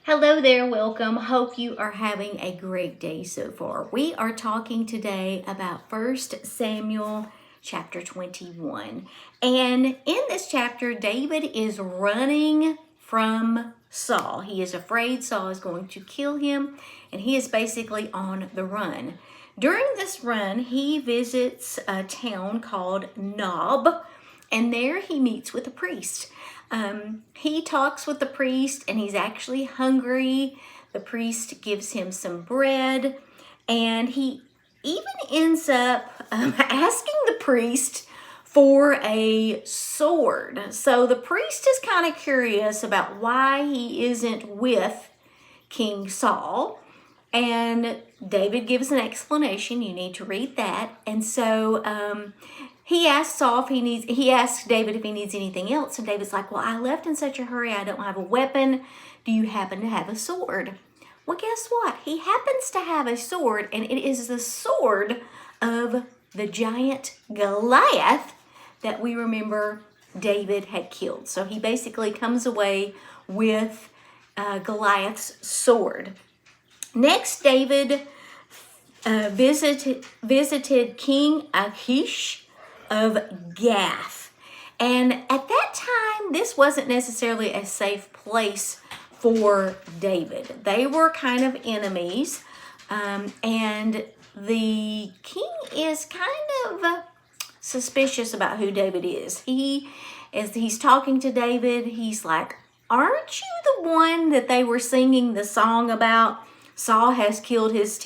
Hello there, welcome. Hope you are having a great day so far. We are talking today about 1 Samuel chapter 21. And in this chapter, David is running from Saul. He is afraid Saul is going to kill him, and he is basically on the run. During this run, he visits a town called Nob, and there he meets with a priest. He talks with the priest, and he's actually hungry. The priest gives him some bread, and he even ends up asking the priest for a sword. So the priest is kind of curious about why he isn't with King Saul. And David gives an explanation. You need to read that. And so he asks David if he needs anything else. And David's like, well, I left in such a hurry. I don't have a weapon. Do you happen to have a sword? Well, guess what? He happens to have a sword, and it is the sword of the giant Goliath that we remember David had killed. So he basically comes away with Goliath's sword. Next, David visited King Ahimelech of Gath. And at that time, this wasn't necessarily a safe place for David. They were kind of enemies. And the king is kind of suspicious about who David is. As he's talking to David, he's like, aren't you the one that they were singing the song about? Saul has killed his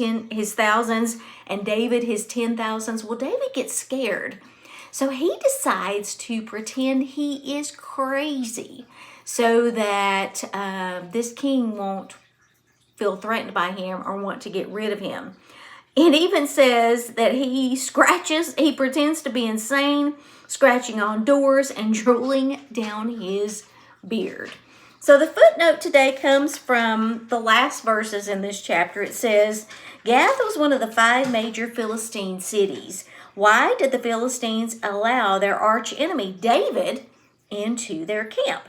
thousands and David his 10,000s. Well, David gets scared. So he decides to pretend he is crazy so that this king won't feel threatened by him or want to get rid of him. It even says that he pretends to be insane, scratching on doors and drooling down his beard. So the footnote today comes from the last verses in this chapter. It says, Gath was one of the 5 major Philistine cities. Why did the Philistines allow their arch enemy David into their camp?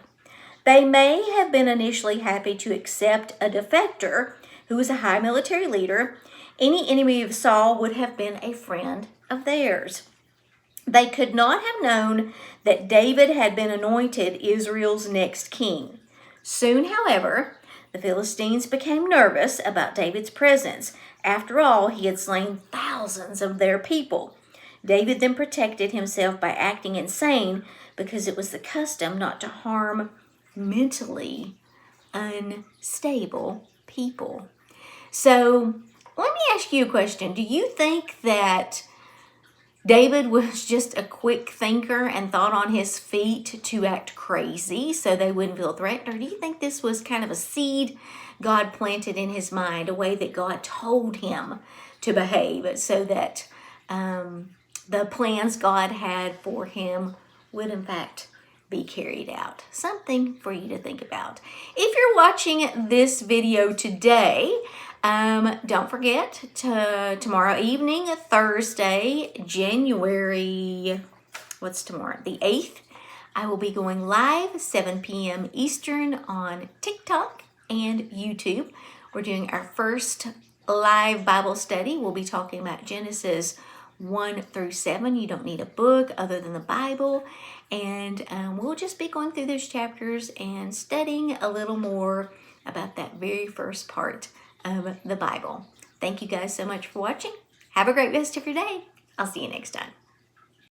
They may have been initially happy to accept a defector who was a high military leader. Any enemy of Saul would have been a friend of theirs. They could not have known that David had been anointed Israel's next king. Soon, however, the Philistines became nervous about David's presence. After all, he had slain thousands of their people. David then protected himself by acting insane because it was the custom not to harm mentally unstable people. So let me ask you a question. Do you think that David was just a quick thinker and thought on his feet to act crazy so they wouldn't feel threatened? Or do you think this was kind of a seed God planted in his mind, a way that God told him to behave so that the plans God had for him would in fact be carried out? Something for you to think about. If you're watching this video today, don't forget tomorrow evening, Thursday, January, what's tomorrow? The 8th, I will be going live 7 p.m. Eastern on TikTok and YouTube. We're doing our first live Bible study. We'll be talking about Genesis 1 through 7. You don't need a book other than the Bible. And we'll just be going through those chapters and studying a little more about that very first part of the Bible. Thank you guys so much for watching. Have a great rest of your day. I'll see you next time.